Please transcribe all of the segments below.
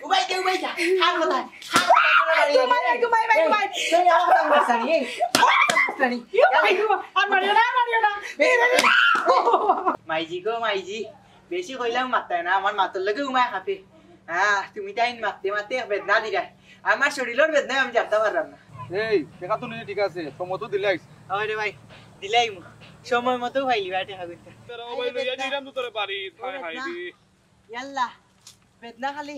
উবাই যা হার কথা মাইজি গো মাইজি বেশি কইলাম মাত্তাই না আমার মাতর লগে উমায় খাপে তুমি তাই মারতে মারতে বেদনা দিলা আমার শরীরের বেদনায় আমি জানতে পারলাম না এই টাকা তো নিয়ে ঠিক আছে সময় তো দিলাইস আরে ভাই দিলাই সময় মতো ভাইলি বাটে হাগুতে তোরা ভাই লইয়া দিলাম তো তোরে বাড়ি হাই হাই দি ইয়াল্লা বেদনা খালি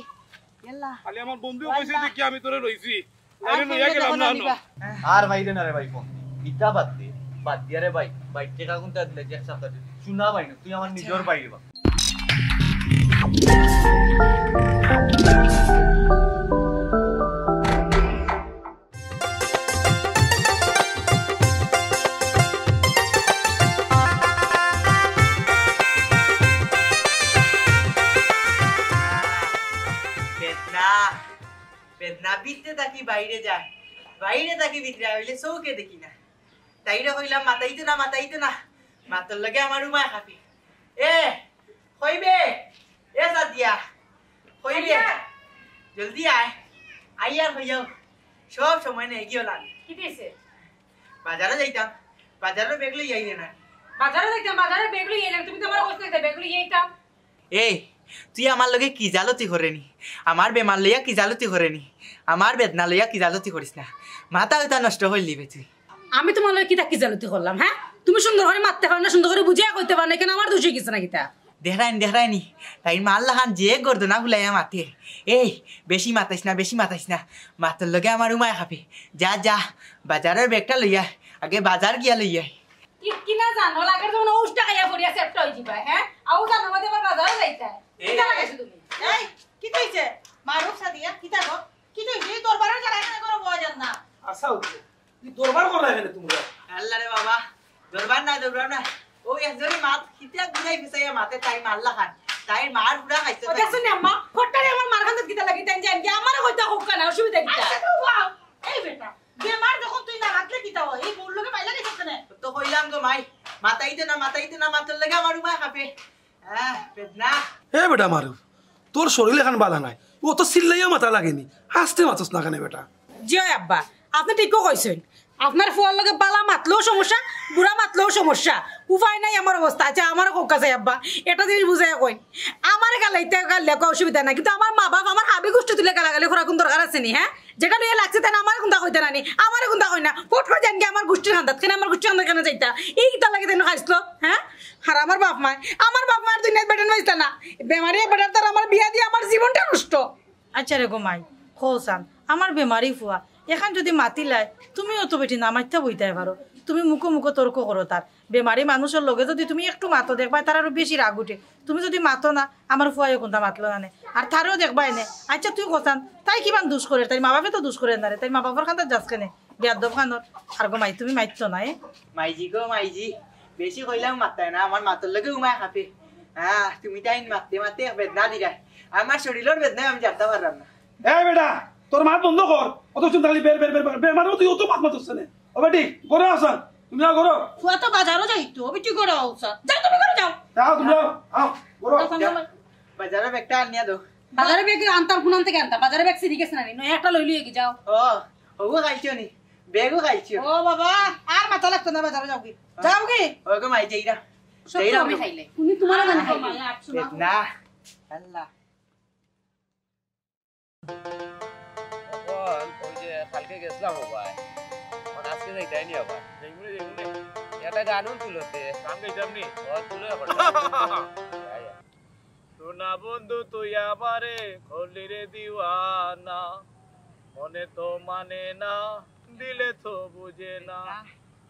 ইয়াল্লা খালি আমার বন্ধু কইছে যে কি আমি তোরে রইছি আরে লইয়া গেলাম না আর ভাইরে না রে ভাই ফোন ইটা বাদ দিয়া রে ভাই ভাই টাকা কোনটা দিলে যে সপ্তাহ শুনা ভাই না তুই আমার নিজের ভাই বা বেদনা বিতে থাকি বাইরে যায় বাইরে থাকি ভিতরে হইলে চৌকে দেখি না তাইরে কইলাম মাতাইতে না মাতর লগে আমার উমায় খাবি এ কইবে এ সাদিয়া কইবে জলদি আয় আইয়ার হইয়াও সব সময় নেই গিয়ে লাগ কি দিছে বাজারে যাইতাম বাজারে ব্যাগ লই আইলে না বাজারে যাইতাম বাজারে ব্যাগ লই এলাম তুমি তো আমার কইতে ব্যাগ লই আইতাম এই তুই আমার লগে কি জালতি করেনি আমার বেমার লইয়া কি জালতি করেনি আমার বেদনা লইয়া কি জালতি করিস না মাথা ওইটা নষ্ট হইলি বে তুই আমি তোমার লগে কিটা কি জালতি করলাম হ্যাঁ তুমি সুন্দর করে মারতে পারো না সুন্দর করে বুঝিয়া কইতে পারো না কেন আমার দোষী কিছু না কিটা দেখায়নি তাই মাল্লা খান যে গর্দনা ফুলাইয়া মাতে এই বেশি মাতাইস না মাতর লগে আমার উমায় খাবে যা যা বাজারের ব্যাগটা লইয়া আগে বাজার গিয়া লইয়া কি না জানো লাগে যখন ওষটা খাইয়া পড়িয়া সেট হই যাবা হ্যাঁ আও জানো মতে আমার বাজারে যাইতা কিটা লাগাইছো তুমি এই কি কইছে মারুফ সাদিয়া কিটা গো কি কইছে দরবারে যারা এখানে করো বয় যান না আচ্ছা তুই দরবার করলা এখানে তোমরা আল্লাহ রে বাবা দরবার না ও একজনই মাত কিটা গুনাই ফিসাইয়া মাতে তাই মাল্লা খান তাই মার পুরা খাইছে ও দেখছ না আম্মা ফট্টারে আমার মার খান কিটা লাগি তাই জান কি আমার কইতা হোক না অসুবিধা কিটা এই বেটা বেমার যখন তুই না রাখলে কিটা হয় এই মোর লগে পাইলা গেছ কেন তো কইলাম গো মাই মাতাইতে না মাতর লগে আমার উমায় খাবে বেদনা এ বেটা মারুফ তোর শরীর এখন বালা নাই ও তো চিল্লাইয়া মাথা লাগেনি হাসতে মাতস না কেন বেটা জয় আব্বা আপনি ঠিকও কইছেন আপনার ফুয়ার লগে বালা মাতলেও সমস্যা বুড়া মাতলেও সমস্যা উপায় নাই আমার অবস্থা আচ্ছা আমারও কোক আছে আব্বা এটা জিনিস বুঝাই কই আমার গালাইতে গালে অসুবিধা নাই কিন্তু আমার মা বাপ আমার হাবি গোষ্ঠী তুলে গালাগালি করা কোন দরকার আছে নি হ্যাঁ যেটা নিয়ে লাগছে তাই আমার কোনটা কইতে নানি আমার কোনটা কই না ফট করে জান কি আমার গোষ্ঠীর খান্দাত কেন আমার গোষ্ঠীর খান্দাত কেন যাইতা এই কিটা লাগে তেন খাইছলো হ্যাঁ আর আমার বাপ মার দুনিয়াত বেটান হইতা না বেমারি বেটার তার আমার বিয়া দিয়ে আমার জীবনটা নষ্ট আচ্ছা রে গো মাই খোসান আমার বেমারি ফুয়া এখন যদি মাতিলাই তুমিও তো বেটি নামাইতে বইতে পারো তুমি মুখো তর্ক করো তার বেমারি মানুষের লগে যদি তুমি একটু মাতো দেখবা তার আরো বেশি রাগ উঠে তুমি যদি মাতো না আমার ফুয়াই কোনটা মাতলো না আর তারও দেখবা এনে আচ্ছা তুই কোথান তাই কিমান দুষ করে তাই মা বাপে তো দুষ করে না রে তাই মা বাবার খান যাস কেনে বেয়াদব খানোর আর গো মাই তুমি মাইতো না মাইজি বেশি কইলাম মাত্তাই না আমার মাতর লগে উমায় খাবে তুমি তাই মারতে বেদনা দিলা আমার শরীরের বেদনায় আমি জানতে পারলাম না এই বেটা তোর মাত বন্ধ কর অত চিন্তা খালি বের মারো তুই অত মাত মাতস না ও বেটি ঘরে আসা তুমি না ঘরে ফুয়া তো বাজারও যাইতো বেটি করে আউসা যাও তুমি করে যাও যাও তুমি আও ঘরে বাজারে ব্যাগটা আনিয়া দাও বাজারে ব্যাগ আনতাম কোন থেকে আনতা বাজারে ব্যাগ সিরি গেছ না নি নয় একটা লইলি কি যাও ও খাইছো নি বেগও খাইছো ও বাবা আর মাথা লাগতো না বাজারে যাও কি ওগো মাই যাইরা সব আমি খাইলে তুমি তোমার মনে খাইলে না আল্লাহ ওই যে কালকে গেছিলাম ভাই আজকে যাইতাই নি আবার এটা গানও তুলতে গান গাইতাম নি ও তুলে সোনা বন্ধু তুই আমারে খলি রে দিওয়ানা মনে তো মানে না দিলে তো বুঝে না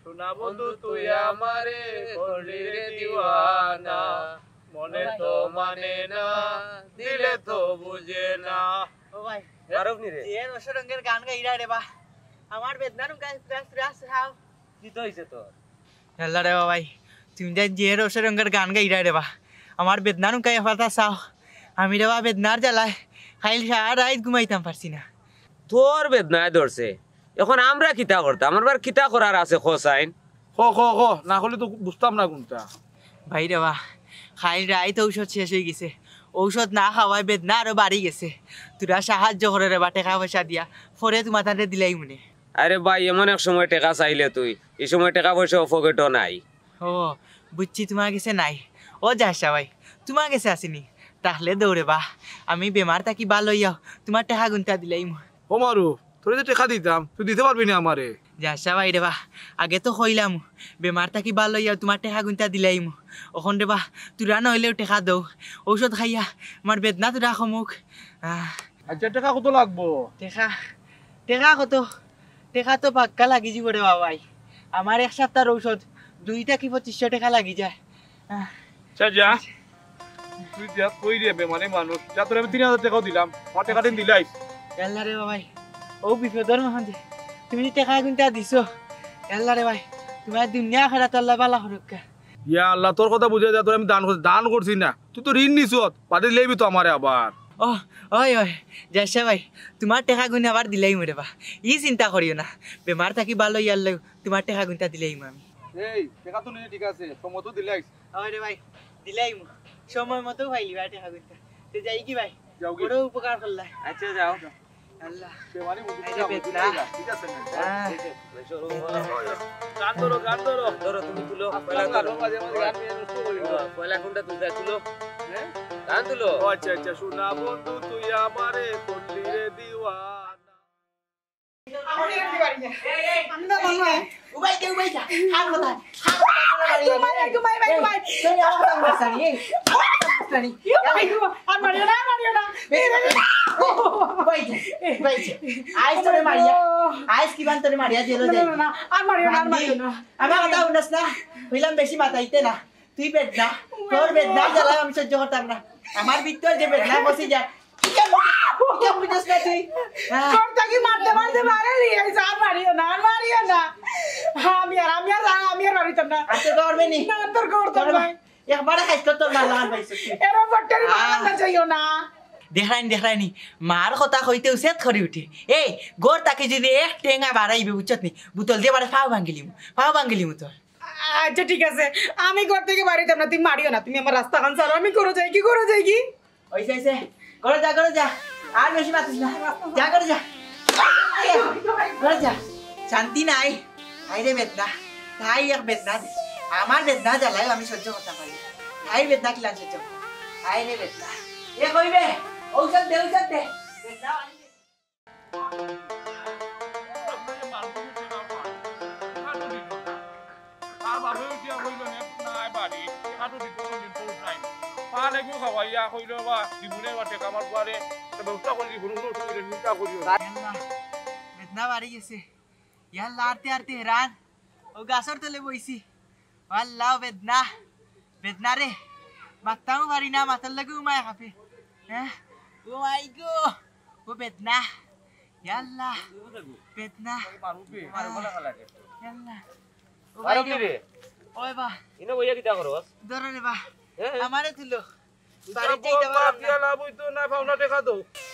সোনা বন্ধু তুই আমারে খলি রে দিওয়ানা মনে তো মানে না দিলে তো বুঝে না ও ভাই মারুফ নি রে যে রসরঙ্গের গান গাইরা রে বা আমার বেদনার গাছ হাও কি তো হইছে তোর আল্লাহ রে ভাই তুমি যে রসরঙ্গের গান গাইরা রে বা আমার বেদনার গাই ফাতা চাও আমি রে বা বেদনার জ্বালায় খাইল সারা রাত ঘুমাইতাম পারছি না তোর বেদনায় ধরছে এখন আমরা কিতা করতাম আমার বার কিতা করার আছে খোসাইন খ না হলে তো বুঝতাম না কোনটা ভাই রে বা খাইল রাত ঔষধ শেষ হয়ে গেছে ঔষধ না খাওয়ায় বেদনা আরো বাড়ি গেছে তোরা সাহায্য করে রে বা টাকা পয়সা দিয়া পরে তোমার তাদের দিলাই মনে আরে ভাই এমন এক সময় টাকা চাইলে তুই এই সময় টাকা পয়সা পকেটও নাই ও বুঝছি তোমার কাছে নাই ও যাসা ভাই তোমার কাছে আসেনি তাহলে দৌড়ে বা আমি বেমার থাকি ভালো ইয়াও তোমার টাকা গুনতা দিলাই ও মারু তোর যে টাকা দিতাম তুই দিতে পারবি না আমারে যাসা ভাই রে বা আগে তো কইলাম বেমার থাকি ভালো ইয়াও তোমার টাকা গুনতা দিলাই ওখান রে বা তোরা নইলেও টাকা দৌ ঔষধ খাইয়া আমার বেদনা তোরা কমুক আচ্ছা টাকা কত লাগবো টেকা টেকা কত টেকা তো পাক্কা লাগি যাব রে বাবাই আমার এক সপ্তাহ ঔষধ 2টা কি 2500 টাকা লাগি যায় যা তুই যা কই রে বেমানে মানুষ যা তোর আমি 3000 টাকাও দিলাম আমার টাকা দিন দিলাই আল্লাহ রে বাবাই ও বিপদর মহান্তি তুমি টাকা গুনটা দিছো আল্লাহ রে ভাই তোমার দুনিয়া খারাপ আল্লাহ বালা হরক্কা ইয়া আল্লাহ তোর কথা বুঝে যা তোর আমি দান করছি না তুই তো ঋণ নিছত বাদে লইবি তো আমারে আবার ও ওই ওই যাসা ভাই তোমার টাকা গুনে আবার দিলাই মরে বা ই চিন্তা করিও না বেমার থাকি ভালো ইয়ার লই তোমার টাকা গুনটা দিলাই আমি এই টাকা তো নিয়ে ঠিক আছে সময় তো দিলাই ওই রে ভাই দিলাই সময় মতো ভাইলি ভাই টাকা গুনটা তে যাই কি ভাই যাও কি বড় উপকার করলা আচ্ছা যাও আল্লাহ বেমানি বুঝি এই যে বেদনা। ঠিক আছে গান ধরো ধরো তুমি তুলো পয়লা ধরো মাঝে মাঝে গান নিয়ে নষ্ট করি পয়লা কোনটা তুলতে তুলো হ্যাঁ গান তুলো আচ্ছা আচ্ছা শোনা বন্ধু তুই আমারে করলি রে দিওয়ানা উবাই যা হাল কথা বেশি মাথাইতে না তুই বেদনা তোর বেদনা জ্বালা আমি সহ্য করতাম না আমার ভিতর যে বেদনা বসে যায় দেখায়নি মার কথা কইতে উচিত করি উঠে এই গোর তাকে যদি এক টেঙা বাড়াইবে বুঝছত নি বুতল দিয়ে বাড়ে পাও ভাঙ্গিলিম তোর আচ্ছা ঠিক আছে আমি ঘর থেকে বাড়িতাম না তুমি মারিও না তুমি আমার রাস্তা খান ছাড়ো আমি করে যাই কি ওইসে করে যা আর বেশি মাতিস না যা করে যা শান্তি নাই হাই রে বেদনা হাই এক বেদনা আমার বেদনা জ্বালাই আমি সহ্য করতে পারি হাই বেদনা কিলান সহ্য হাই রে বেদনা এ কইবে ঔষধ দে বেদনা বেদনা বাড়ি গেছে ইয়ার লাড়তে হেরান ও গাছর তলে বইছি আল্লাহ বেদনা রে মাথাও পারি না মাথার লাগে উমায় খাপে হ্যাঁ ও মাই গো ও বেদনা ইয়াল্লাহ বেদনা ওই বা ইনো বইয়া কিটা করস ধরে রে বা আমারে তুলো বাড়ি যাইতে পারো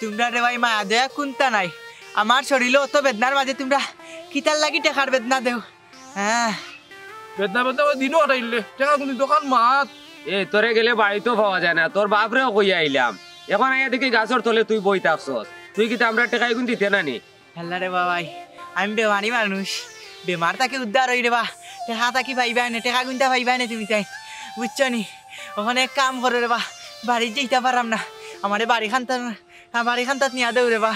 তোমরা রে ভাই মায়া দয়া কুন্তা নাই আমার শরীরে অত বেদনার মাঝে তোমরা কিতার লাগি টেকার বেদনা দেও হ্যাঁ বেদনা দিনও হটাইলে টাকা কিন্তু দোকান মাত এই তোরে গেলে বাড়িতেও পাওয়া যায় না তোর বাপরেও কইয়া আইলাম এখন আইয়া দেখি গাছর তলে তুই বই থাকছস তুই কি আমরা টাকা এগুন দিতে না নি হেল্লা রে বাবাই আমি বেমারি মানুষ বেমার তাকে উদ্ধার হই রে বা টেকা তাকি পাইবাই না টেকা গুনতা পাইবাই না তুমি তাই বুঝছো নি ওখানে কাম করে রে বা বাড়ি যেতে পারাম না আমার বাড়ি খান্তাত নিয়া দেও রে বা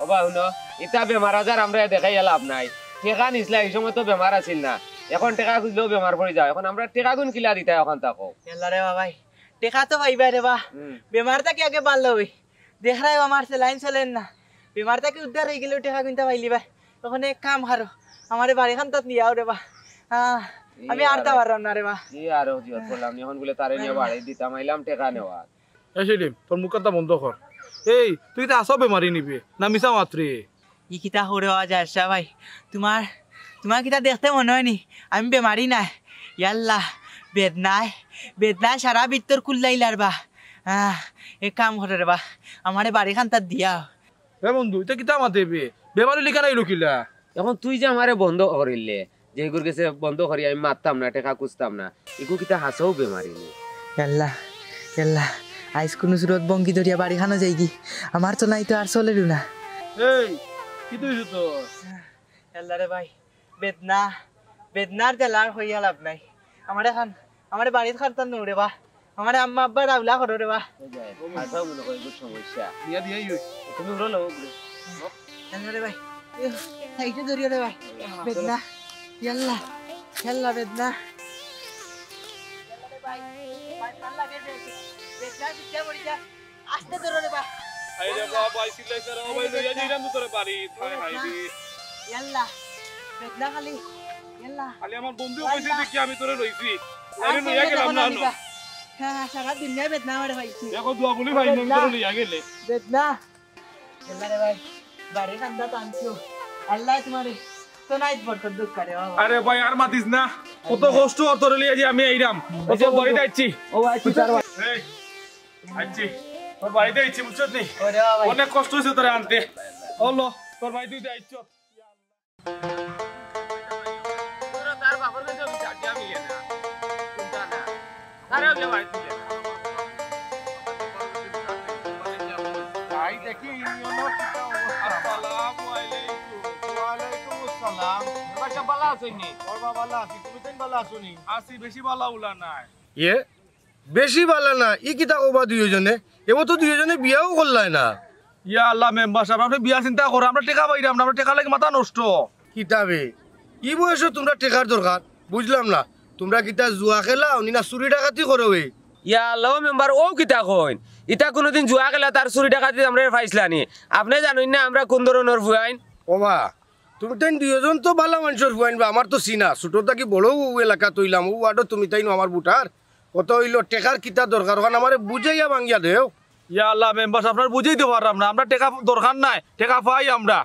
ওবা শুনো ইটা বেমার আজার আমরা দেখাই লাভ নাই টেকা নিসলা এই সময় তো বেমার আছিল না এখন টেকা খুঁজলেও বেমার পড়ে যায় এখন আমরা টেকা গুন কিলা দিতা এখন তাকো হেল্লা রে বাবাই টেকা তো পাইবাই রে বা বেমার তাকে আগে পারলো হই দেখ রায় আমার সেলাইন চলেন না বেমার তাকে উদ্ধার হয়ে গেলেও টেকা গুনতা পাইলি বা ওখানে এক কাম হারো আমার বাড়ি খান্তাত নিয়াও রে বা আমি আরতা পারলাম না রে বা জি আর জিওত বললাম এখন বলে তারে নিয়ে বাড়ি দিতাম আইলাম টেকা নেওয়া সেদিন তোর মুখটা বন্ধ কর এই তুই তো আসো বেমারি নিবি না মিশা মাত্রে ই কিতা করে হওয়া যায় ভাই তোমার কিতা দেখতে মনে হয়নি আমি বেমারি নাই ইয়াল্লাহ বেদনায় সারা ভিতর কুল্লাইলার বা এক কাম করে রে বা আমারে বাড়ি খান্তার দিয়া হে বন্ধু এটা কিতা মাতে বেমারি লিখা নাই লুকিলা এখন তুই যে আমারে বন্ধ করিলে যে এগুর কাছে বন্ধ করি আমি মারতাম না টেকা খুঁজতাম না এগু কিতা হাসও বেমারি নি ইয়াল্লাহ আইস কোনো সুরত বঙ্গি ধরিয়া বাড়ি খানো যাই কি আমার তো নাই তো আর চলেরু না এই কি তুইছো তো আল্লাহরে ভাই বেদনা বেদনার জেলার হইয়া লাভ নাই আমারে খান আমারে বাড়িত খারতান নো রে বা আমারে আম্মা আব্বা রাউলা করো রে বা আচ্ছা বলো কই গুড সমস্যা দিয়া দিয়া ইউ তুমি উড়ো লো বলে আল্লাহরে ভাই সাইডে ধরিয়া রে ভাই বেদনা ইয়াল্লা ইয়াল্লা বেদনা আল্লাহরে ভাই ভাই পাল্লা গে বেদনা বিচ্ছা পড়ি যা আস্তে ধরো রে বা আই রে বাবা আইছিলাই স্যার ও ভাই লইয়া যাইরাম তো তোরে বাড়ি হাই হাই রে ইয়াল্লা বেদনা খালি ইয়াল্লা খালি আমার বন্ধু কইছে দেখি আমি তোরে লইছি আরে লইয়া গেলাম না না হ্যাঁ সারা দুনিয়া বেদনা আমারে ভাইছি দেখো দোয়া বলি ভাই নন তোরে লইয়া গেলে বেদনা আল্লাহরে ভাই বাড়ি কান্দা টানছো আল্লাহ তোমারে তো নাইত বরকত দুঃখ করে বাবা আরে ভাই আর মাতিস না কত কষ্ট আর তোরে লইয়া যে আমি আইরাম কত বাড়িতে আইছি ও ভাই তুই এই আইছি তোর বাড়িতে আইছি বুঝছস নি ওরে বাবা অনেক কষ্ট হইছে তোরে আনতে হলো তোর ভাই তুই আইছ তোরা তার বাপর কাছে বিচার দিয়া মিলে না চিন্তা না আরে ওকে ভাই তুই তাই দেখি ইউনো কিটা অবস্থা আসসালামু আলাইকুম ওয়া আলাইকুম আসসালাম বাসা ভালো আছেন ওর বাবা ভালো আছি তুমি তো ভালো আছো নি আসি বেশি ভালো উলা নাই ইয়ে বেশি ভালো না ই কিতা কবা দুইজনে এবার তো দুইজনে বিয়াও করলাই না ইয়া আল্লাহ মেম্বার সাহেব আপনি বিয়া চিন্তা করো আমরা টাকা পাইরাম না আমরা টাকা লাগে মাথা নষ্ট কিতাবে ই বয়সে তোমরা টেকার দরকার বুঝলাম না তোমরা কিতা জুয়া খেলাও নি না চুরি ডাকাতি করো ইয়া আল্লাহ মেম্বার ও কিতা কইন ইতা কোনদিন জুয়া গেলা তার চুরি ডাকাতি আমরা ফাইসলানি আপনি জানেন না আমরা কোন ধরনের ভুয়াইন ওবা তুমি তাই দুইজন তো ভালো মানুষের ভুয়াইন বা আমার তো চিনা ছোট থাকি বড় এলাকা তৈলাম ও ওয়ার্ডও তুমি তাই আমার বুটার কত হইল টেকার কিতা দরকার ওখানে আমার বুঝাইয়া ভাঙ্গিয়া দেও ইয়া আল্লাহ মেম্বার সাহেব আপনার বুঝাইতে পারলাম না আমরা টাকা দরকার নাই টাকা পাই আমরা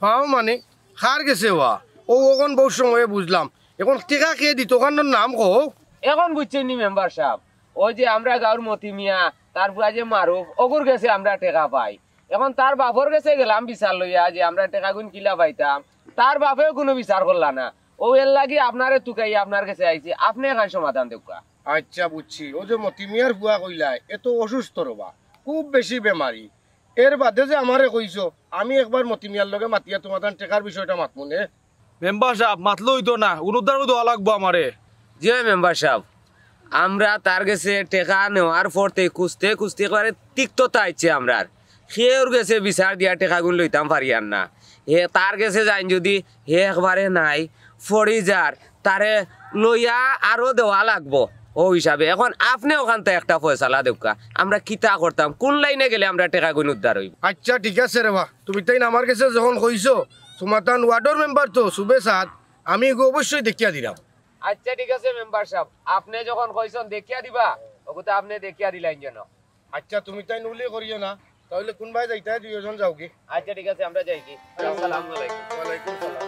পাও মানে খার গেছে ওয়া ও ওখন বহু সময়ে বুঝলাম এখন টেকা খেয়ে দিত ওখানের নাম কো এখন বুঝছেন নি মেম্বার সাহেব ওই যে আমরা গাঁর মতি মিয়া তারপর যে মারুফ ওগুর গেছে আমরা টাকা পাই এখন তার বাপর গেছে গেলাম বিচার লইয়া যে আমরা টাকা গুণ কিলা পাইতাম তার বাপেও কোনো বিচার করলা না ও এর লাগি আপনারে তুকাই আপনার কাছে আইছি আপনি এখান সমাধান দেউকা আচ্ছা বুঝছি ও যে মতিমিয়ার বুয়া কইলাই এত অসুস্থ রবা খুব বেশি বেমারি এর বাদে যে আমারে কইছো আমি একবার মতিমিয়ার লগে মাতিয়া তোমার টেকার বিষয়টা মাতমুনে মেম্বার সাহেব মাতলো হইতো না অনুদান দেওয়া লাগবো আমারে জি মেম্বার সাহেব আমরা তার কাছে টেকা নেওয়ার পরতে খুঁজতে খুঁজতে একবারে তিক্ততা আইছে আমরার সেওর গেছে বিচার দিয়া টেকাগুন লইতাম পারিয়ান না হে তার কাছে যাইন যদি হে একবারে নাই ফড়ি যার তারে লইয়া আরো দেওয়া লাগবো ও হিসাবে এখন আপনি ওখান থেকে একটা ফয়সালা দেউকা আমরা কিতা করতাম কোন লাইনে গেলে আমরা টেকাগুন উদ্ধার হইব আচ্ছা ঠিক আছে রে বা তুমি তাই আমার কাছে যখন কইছো তোমার ওয়ার্ডর মেম্বার তো সুবে সাদ আমি অবশ্যই দেখিয়া দিলাম আচ্ছা ঠিক আছে মেম্বার সাহেব আপনি যখন কইছেন দেখিয়া দিবা ওগুতো আপনি দেখিয়া দিলেন যেন আচ্ছা তুমি তাই নুলি করিও না তাহলে কোনবাই যাইতে দুইজন যাও কি আচ্ছা ঠিক আছে আমরা যাই কি আসসালামু আলাইকুম ওয়ালাইকুম সালাম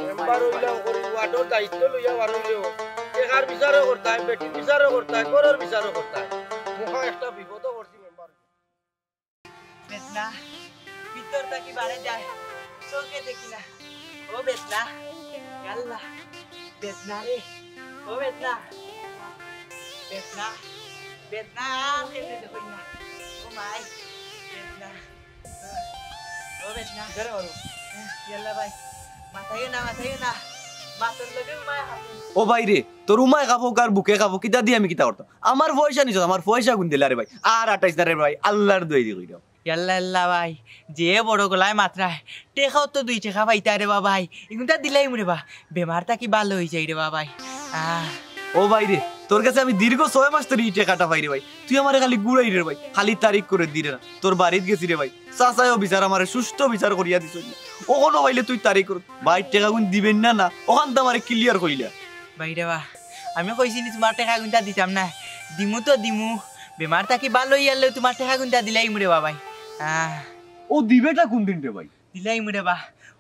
মেম্বার হইলাম করি ওয়ার্ডর দায়িত্ব লইয়া বার হইলেও টেকার বিচারও করতে হয় বেটির বিচারও করতে হয় গরুর বিচারও করতে হয় মুখা একটা বিপদও করছি মেম্বার বেদনা ভিতর থাকি বাড়ে যায় চোখে দেখি না ও বেদনা আল্লাহ বেদনা রে ও বেদনা বেদনা বেদনা কেমনে দেখই না ও মাই বেদনা ও বেদনা করে বলো ইয়াল্লা ভাই মাথায় না মাথার লগে মায় হাসি ও ভাই রে তোর উমায় খাবো কার বুকে খাবো কিতা দিয়ে আমি কিতা করতাম আমার পয়সা নিছ আমার পয়সা গুন দিলা রে ভাই আর 28 রে ভাই আল্লাহর দই দি কইরাও ইয়াল্লা আল্লাহ ভাই যে বড় গলায় মাত্রায় টেকাও তো 2 টাকা পাইতা রে ভাই এগুনটা দিলাই মরে বা বেমারটা কি ভালো হই যাই রে ভাই ও ভাই রে তোর কাছে আমি দীর্ঘ 6 মাস ধরে টাকাটা পাই রে ভাই তুই আমারে খালি গুড়াই রে ভাই খালি তারিখ করে দি রে না তোর বাড়িতে গেছি রে ভাই চাচায়ও বিচার আমারে সুষ্ঠু বিচার করিয়া দিছ ওখানে ভাইলে তুই তারিখ কর ভাই টাকা গুণ দিবেন না না ওখান তো আমারে ক্লিয়ার কইলা ভাই রে বা আমি কইছি নি তোমার টাকা গুনটা দিতাম না দিমু তো দিমু বেমারটা কি ভালো হই আলে তোমার টাকা গুনটা দিলাই মরে ভাই ও দিবেটা কোন দিন রে ভাই দিলাই মরে বা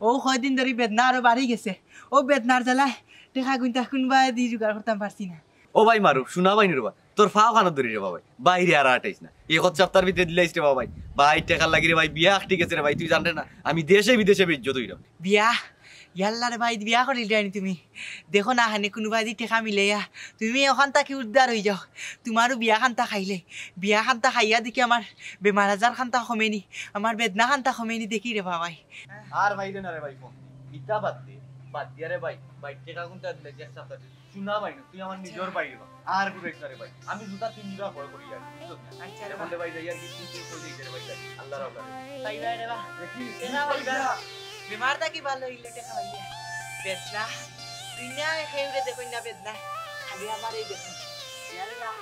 ও কয়দিন ধরে বেদনা আরো বাড়ি গেছে ও বেদনার জ্বালায় টাকা গুনটা কোনবা দি জোগাড় করতাম পারছি না ও ভাই মারু শোনা ভাই রে তোর ফাও খানো ধরি রে ভাই বাইরে আর 28 না এই সপ্তাহের ভিতরে দিলাইছ রে ভাই ভাই টাকা লাগি রে ভাই বিয়া ঠিক আছে রে ভাই তুই জানতে না আমি দেশে বিদেশে বেজ্জত হইরাম বিয়া ইয়াল্লারে ভাই বিয়া করিল জানি তুমি দেখো না হানে কোনোবা যদি টেকা মিলে তুমি এখন তাকে উদ্ধার হয়ে যাও তোমারও বিয়া খান্তা খাইলে বিয়া খান্তা খাইয়া দেখি আমার বেমার আজার খান্তা কমেনি আমার বেদনা খান্তা কমেনি দেখি রে বাবাই আর ভাই না রে ভাই ইটা বাদ দিয়া রে ভাই ভাই টেকা কোনটা দিলে যে সাথে শুনা ভাই না তুই আমার নিজের ভাই আর গুরেছ রে ভাই আমি জুতা তিন জোড়া ভয় করি আর আচ্ছা রে বলে ভাই যাই আর কিছু কই দিতে রে ভাই আল্লাহ রাব্বা ভাই ভাই রে বাবা দেখি এনা ভাই বেমার তা কি ভালো হইলে টেকা ভাইয়া বেদনা দুনিয়া খেউরে দেখো না বেদনা খালি আমার এই দেখো ইয়াল্লাহ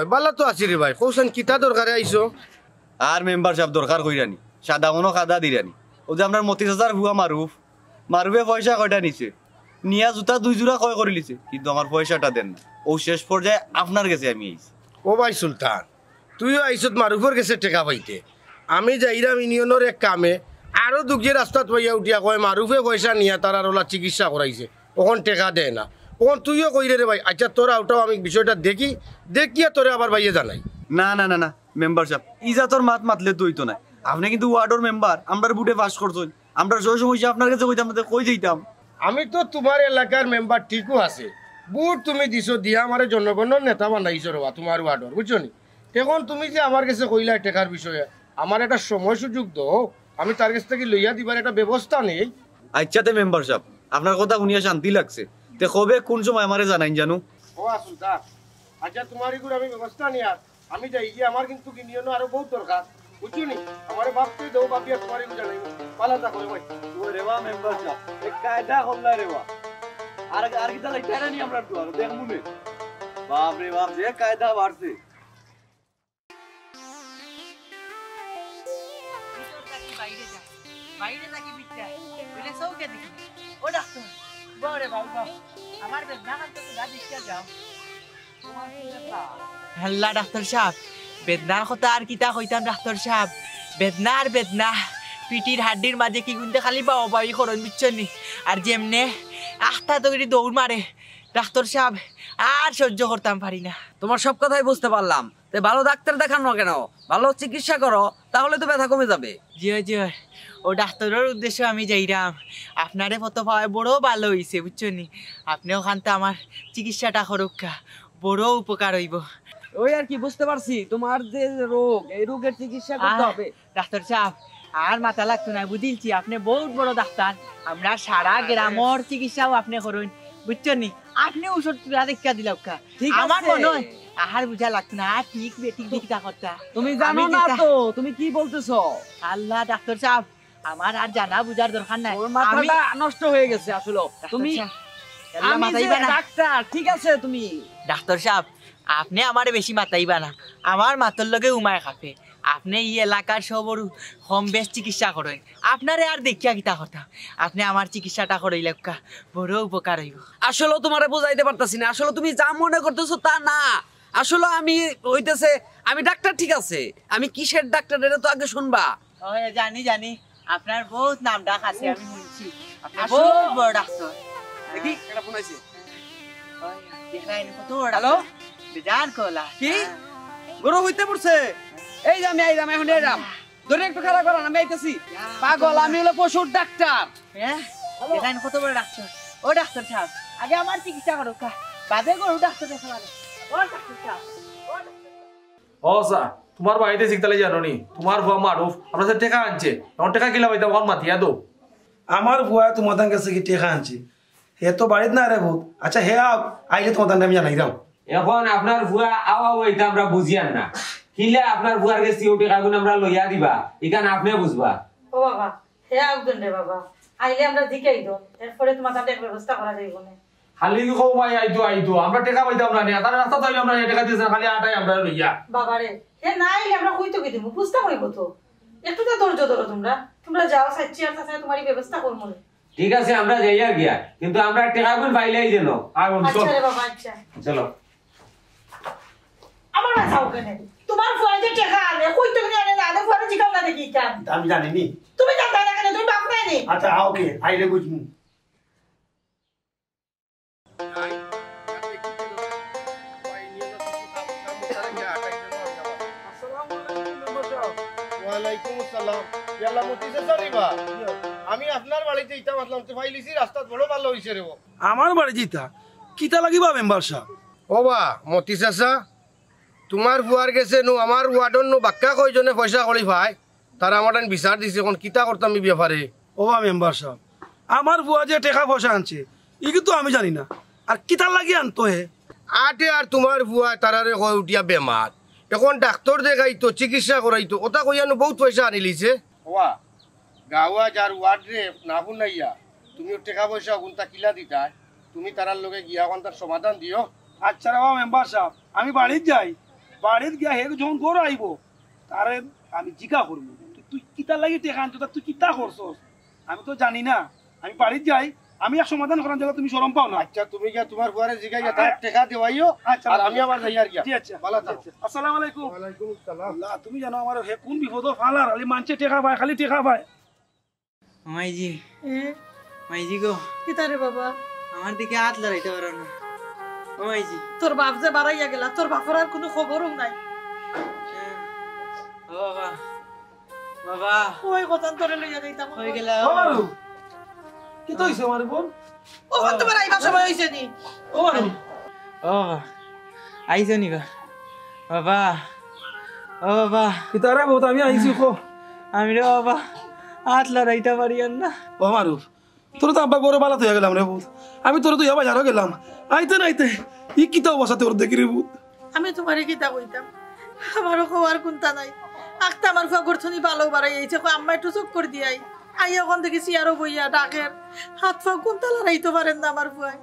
বালা তো আছি রে ভাই কৌশন কিতা দরকারে আইছো আর মেম্বারশিপ দরকার কইরানি সাদা মনো খাদা দিরানি ও যে আপনার মতি হাজার হুয়া মারুফে পয়সা কয়টা নিছে নিয়া জুতা 2 জোড়া কয় করে লিছে কিন্তু আমার পয়সাটা দেন না ও শেষ পর্যায়ে আপনার কাছে আমি আইছি ও ভাই সুলতান তুইও আইছত মারুফর কাছে টেকা পাইতে আমি যাইরাম ইউনিয়নের এক কামে আরো দুগিয়ে রাস্তাত পাইয়া উঠিয়া কয় মারুফে পয়সা নিয়া তার আর ওলা চিকিৎসা করাইছে ওখন টেকা দেয় না ওখন তুইও কইরে রে ভাই আচ্ছা তোরা ওটাও আমি বিষয়টা দেখিয়া তোরে আবার ভাইয়ে জানাই না না না না মেম্বারশিপ ইজা তোর মাতলে তুই তো না আপনি কিন্তু ওয়ার্ডর মেম্বার আমরার বুটে পাস করছেন আমরা সব সমস্যা আপনার কাছে কইতাম কই যাইতাম আমি তো তোমার এলাকার মেম্বার ঠিকও আছে বুট তুমি দিছো দিয়া আমার জনগণের নেতা বানাইছো রে তোমার ওয়ার্ডর বুঝছো নি এখন তুমি যে আমার কাছে কইলা টেকার বিষয়ে আমার একটা সময় সুযোগ দাও আমি তার কাছ থেকে লইয়া দিবার একটা ব্যবস্থা নেই আচ্ছাতে মেম্বারশিপ আপনার কথা শুনিয়া শান্তি লাগছে তে কবে কোন সময় আমারে জানাইন জানো ও আসুন তা আচ্ছা তোমার এগুলো আমি ব্যবস্থা নিয়ে আমি যাই গিয়ে আমার কিন্তু কিনিয়নো আরো বহুত দরকার বুঝছো নি আমার বাপকে দেও বাপিয়া তোমার এগুলো জানাই পালাতা করে ভাই ও রেবা মেম্বারশিপ এক কায়দা হল্লা রেবা আর কি তাহলে টাকা নি আমরা তো দেখ মুনে বাপ রে বাপ যে কায়দা বাড়ছে বাইরে থাকি বিটটা বলে সৌকে দেখি ও ডাক্তার বড়ে বাবা আমার বেদনা কান্ত তো গা দিচ্ছা যাও হল্লা ডাক্তার সাহেব বেদনার কথা আর কিতা কইতাম ডাক্তার সাহেব বেদনা পিটির হাড্ডির মাঝে কি গুনতে খালি বাবা বাবি করন বুঝছনি আর যেমনে আখটা তগরি দৌড় মারে ডাক্তার সাহেব আর সহ্য করতাম পারি না তোমার সব কথাই বুঝতে পারলাম তে ভালো ডাক্তার দেখানো কেন ভালো চিকিৎসা করো তাহলে তো ব্যথা কমে যাবে জি জি ও ডাক্তারের উদ্দেশ্য আমি যাইরাম আপনারে ফটো পাওয়া বড় ভালো হয়েছে বুঝছনি আপনি ওখানতে আমার চিকিৎসাটা করুকা বড় উপকার হইব ওই আর কি বুঝতে পারছি তোমার যে রোগ এই রোগের চিকিৎসা করতে হবে ডাক্তার সাহেব আর মাথা লাগতো না বুঝিলছি আপনি বহুত বড় ডাক্তার আমরা সারা গ্রামের চিকিৎসাও আপনি করুন বুঝছনি আপনি ওষুধ দেখা দিলাম আমার মনে হয় আহার বুঝা লাগতো না ঠিক বেঠিক দিকটা করতা তুমি জানো না তো তুমি কি বলতেছো আল্লাহ ডাক্তার সাহেব আমার আর জানা বুঝার দরকার নাই মাথাটা নষ্ট হয়ে গেছে আসলে তুমি ডাক্তার ঠিক আছে তুমি ডাক্তার সাহেব আপনি আমার বেশি মাতাইবা না আমার মাতর লগে উমায় খাপে আপনি এই এলাকার সবর কম বেশ চিকিৎসা করেন আপনারে আর দেখিয়া কিতা কথা আপনি আমার চিকিৎসাটা করাইলে বড় উপকার হইব আসলে তোমারে বুঝাইতে পারতাছি না আসলে তুমি যা মনে করতেছো তা না আসলে আমি হইতেছে আমি ডাক্তার ঠিক আছে আমি কিসের ডাক্তার এটা তো আগে শুনবা জানি আপনার বহুত নাম ডাক আছে আমি শুনছি আপনি বহুত বড় ডাক্তার দেখি এটা ফোন আইছে দেখেন কত হ্যালো বেজান কলা কি বড় হইতে পড়ছে এই যে আমি আইলাম এখন এরাম ধরে একটু খারাপ করা আমি আইতাছি পাগল আমি হলো পশুর ডাক্তার হ্যাঁ দেখেন কত বড় ডাক্তার ও ডাক্তার সাহেব আগে আমার চিকিৎসা করো বাদে গরু ডাক্তার দেখাবা ও ডাক্তার সাহেব ও স্যার তোমার বাড়িতে শিখতালে জানো নি তোমার ভুয়া মারুফ আমরা সে টেকা আনছে এখন টেকা কিলা পাইতাম ওর মাথিয়া দো আমার ভুয়া তোমাদের কাছে কি টেকা আনছে হে তো বাড়িতে না রে ভূত আচ্ছা হে আইলে তোমাদের আমি জানাই দাও এখন আপনার ভুয়া আওয়া হইতা আমরা বুঝিয়ান না কিলা আপনার ভুয়ার কাছে ওই টাকাগুলো আমরা লইয়া দিবা এখানে আপনি বুঝবা ও বাবা হে আউদন রে বাবা আইলে আমরা দিকেই দো এরপরে তোমার তাতে ব্যবস্থা করা যাইব না খালি কো ভাই আইতো আমরা টাকা পাইতাম না তার রাস্তা তো আমরা টাকা দিয়েছেন খালি আটাই আমরা লইয়া বাবা রে হে না আইলে আমরা কইতো কি দিব বুঝতে হইব তো একটু তো ধৈর্য ধরো তোমরা যাও সাচ্চি আর তাছাড়া তোমারই ব্যবস্থা করবো ঠিক আছে আমরা যাইয়া গিয়া কিন্তু আমরা টাকাগুলো পাইলেই যেন আচ্ছা রে বাবা আচ্ছা চলো আমার বাঁচাও কেন তোমার ফোনে যে টাকা আনে কইতো কি আনে না আনে ফোনে জিগাও না দেখি কেন আমি জানি নি তুমি জানতা না কেন তুমি বাপ নাই নি আচ্ছা ওকে আইলে বুঝমু ইয়ালা মতিছে সারিবা আমি আপনার বাড়িতে ইটা মাতলাম তো ফাইলিছি রাস্তা বড় ভালো হইছে রে আমার বাড়ি জিতা কিতা লাগিবা মেম্বার সাহেব ও বা মতি চাচা তোমার বুয়ার গেছে নো আমার ওয়ার্ডন নো বাক্কা কয়জনে পয়সা করি ভাই তারা আমার বিচার দিছে কোন কিতা করতাম আমি ব্যাপারে ও বা মেম্বার সাহেব আমার বুয়া যে টাকা পয়সা আনছে ই কিন্তু আমি জানি না আর কিতা লাগি আনতো হে আটে আর তোমার বুয়া তারারে কয় উঠিয়া বেমার এখন ডাক্তার দেখাইতো চিকিৎসা করাইতো ওটা কইয়ানো বহুত পয়সা আনি লিছে ওয়া গাওয়া যার ওয়ার্ড রে না শুনাইয়া তুমি টাকা পয়সা কোনটা কিলা দিতা তুমি তারার লগে গিয়া কোন তার সমাধান দিও আচ্ছা রে মেম্বার সাহেব আমি বাড়িত যাই বাড়িত গিয়া হে যখন ঘর আইব তারে আমি জিজ্ঞা করবো তুই কিতা লাগি টাকা আনতো তুই কিতা করছস আমি তো জানি না আমি বাড়িত যাই আমি এক সমাধান করার জায়গা তুমি শরম পাও না আচ্ছা তুমি গিয়া তোমার বুয়ারে জিগাইয়া তার টাকা দেওয়াইও আচ্ছা আর আমি আবার যাই আর গিয়া ঠিক আছে ভালো থাকো আসসালামু আলাইকুম ওয়ালাইকুম আসসালাম আল্লাহ তুমি জানো আমার হে কোন বিপদ ফালার খালি মানছে টাকা পায় খালি টাকা পায় মাইজি মাইজি গো কিতা রে বাবা আমার দিকে হাত লড়াইতে পারো না ও মাইজি তোর বাপ যে বাড়াইয়া গেলা তোর বাপর আর কোনো খবরও নাই ও বাবা বাবা ওই কথা তোরে লইয়া যাইতাম হয়ে গেল ও মারু কি তো হইছে আমার বোন ও তোমার আইবা সময় হইছে নি ও মারু ও আইছো নি বাবা ও বাবা কিতা রে বহুত আমি আইছি কো আমি রে বাবা হাত লড়াইতে পারি না ও মারু তোর তো আব্বা বড় বালা হয়ে গেলাম রে বহুত আমি তোর তো ইয়াবা জানো গেলাম আইতে নাইতে ই কিতা অবস্থা তোর দেখি রে বহুত আমি তোমারে কিতা কইতাম আমারও খাওয়ার কোনটা নাই আখতা আমার ফাগর থনি ভালো বাড়াই আইছে কো আম্মা একটু চুপ করে দিয়াই আইয়া ওখান থেকে চেয়ারও বইয়া ডাকের হাত ফা কোনটা লড়াইতে পারেন না আমার ফুয়াই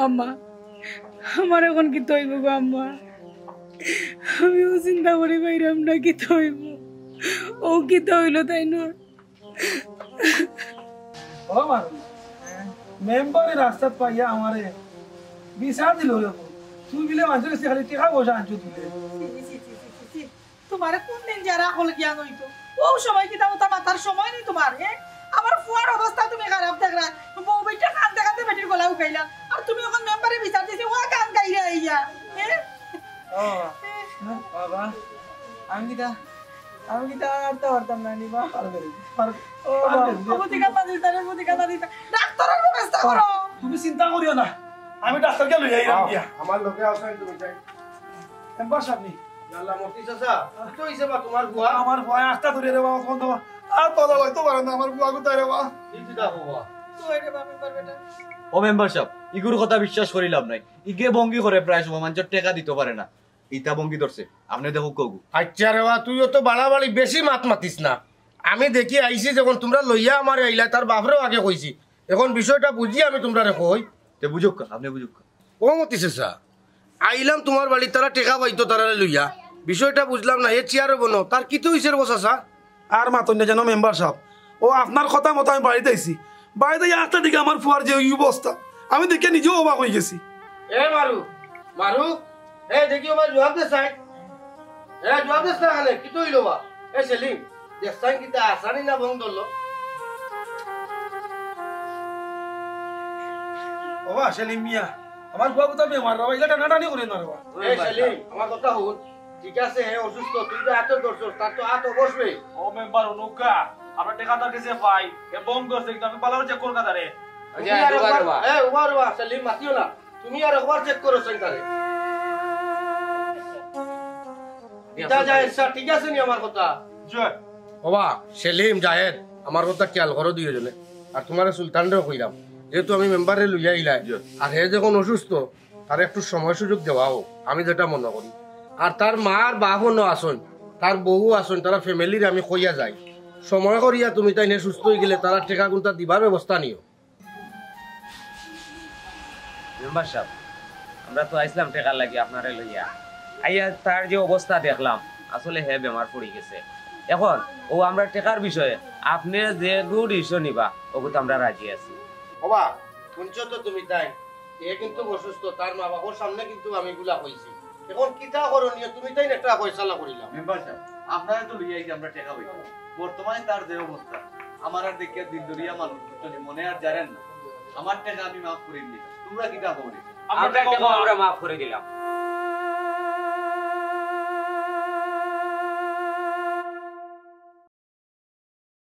আম্মা আমার এখন কি তৈব গো আম্মা আমিও চিন্তা করি বাইরাম না কি তৈব ও কি তৈল তাই না ও মারু মেম্বারে রাস্তা পাইয়া আমারে বিচার দিল রে তুই বিলে মানুষ কাছে খালি টাকা পয়সা আনছো তুই তোমার কোন দিন যারা হল জ্ঞান হইতো ও সময় কি দাও মাথার সময় নেই তোমার আমার ফুয়ার অবস্থা তুমি খারাপ দেখলা বউ বেটা কান্দতে কান্দতে বেটির গলা উকাইলা আর তুমি এখন মেম্বারে বিচার দিছি ও কান গাইরা আইয়া ও বাবা আমি কিটা আর তো পারতাম না নিবা ও বুদিকা মাদিতারে বুদিকা মাদিতা ডাক্তারের ব্যবস্থা করো তুমি চিন্তা করিও না আমি ডাক্তারকে লই আইরাম দিয়া আমার লোকে আসেন তুমি যাই মেম্বার সাহেব নি ইয়ালা মতি চাচা কি হইছে বা তোমার বুয়া আমার ভয় আস্তা ধরে রে বাবা ফোন দাও আর তোলা লইতো পারে না আমার বুয়া কোথায় রে বাবা কি দিদা বাবা তুই রে বাবা মেম্বার বেটা ও মেম্বার সাহেব ইগুর কথা বিশ্বাস করিলাম নাই ইগে ভঙ্গি করে প্রায় সময় মানুষের টাকা দিতে পারে না ইটা ভঙ্গি ধরছে আপনি দেখো কগু আচ্ছা রে বা তুইও তো বাড়াবাড়ি বেশি মাত মাতিস না আমি দেখি আইছি যখন তোমরা লইয়া আমার আইলা তার বাপরেও আগে কইছি এখন বিষয়টা বুঝি আমি তোমরা রে কই তে বুঝুক আপনি বুঝুক ও মতি চাচা আইলাম তোমার বাড়ি তারা টেকা পাইতো তারা লইয়া বিষয়টা বুঝলাম না এ চেয়ারে বনো তার কি তো হইছে রে চাচা আর মাতন না জানো মেম্বার সাহেব ও আপনার কথা মতো আমি বাড়িতে আইছি বাড়িতে আটটা দিকে আমার ফুয়ার যে অবস্থা আমি দেখে নিজেও অবাক হয়ে গেছি এ মারু মারু এ দেখিও বা জবাব দে সাই জবাব দে সাই কি তো হইলো বা এ সেলিম দেখছাই কিতা আসানি না বং দললো বাবা সেলিম মিয়া আমার বুয়া কোথাও বেমার বাবা এটা টানাটানি করে না বাবা এ সেলিম আমার কথা শুন ঠিক আছে হে অসুস্থ তুই তো এত দর্শক তার তো হাত বসবে ও মেম্বার অনুকা আমরা টাকাটা কাছে পাই এ বম করছে কিন্তু আমি পালার চেক কলকাতা রে এ উবা সেলিম মাতিও না তুমি আর একবার চেক করো সেন্টারে এটা যায় স্যার ঠিক আছে নি আমার কথা জয় বাবা সেলিম জাহেদ আমার কথা খেয়াল করো দুইজনে আর তোমার সুলতানরেও কইলাম যেহেতু আমি মেম্বারে লইয়া ইলাই আর হে যখন অসুস্থ তার একটু সময় সুযোগ দেওয়াও আমি যেটা মনে করি আর তার মার বাপনও আসন তার বউ আসন তারা ফ্যামিলির আমি কইয়া যাই সময় করিয়া তুমি তাই সুস্থ হয়ে গেলে তারা টেকা গুনটা দিবার ব্যবস্থা নিও মেম্বার সাহেব আমরা তো আইসলাম টেকা লাগি আপনারে লইয়া আইয়া তার যে অবস্থা দেখলাম আসলে হে বেমার পড়ে গেছে এখন ও আমরা টেকার বিষয়ে আপনি যে গুড ইস্যু নিবা ওগুলো আমরা রাজি আছি বাবা শুনছো তো তুমি তাই এ কিন্তু অসুস্থ তার মা বাবার সামনে কিন্তু আমি গুলা কইছি এখন কিতা করণীয় তুমি তাই একটা ফয়সালা করিলাম মেম্বার সাহেব আপনারা তো লইয়া আমরা টাকা পাই বর্তমানে তার যে অবস্থা আমার আর দেখে দিন দরিয়া মানুষ মনে আর জানেন না আমার টাকা আমি মাফ করে দিই তোমরা কিটা হবে আমরা মাফ করে দিলাম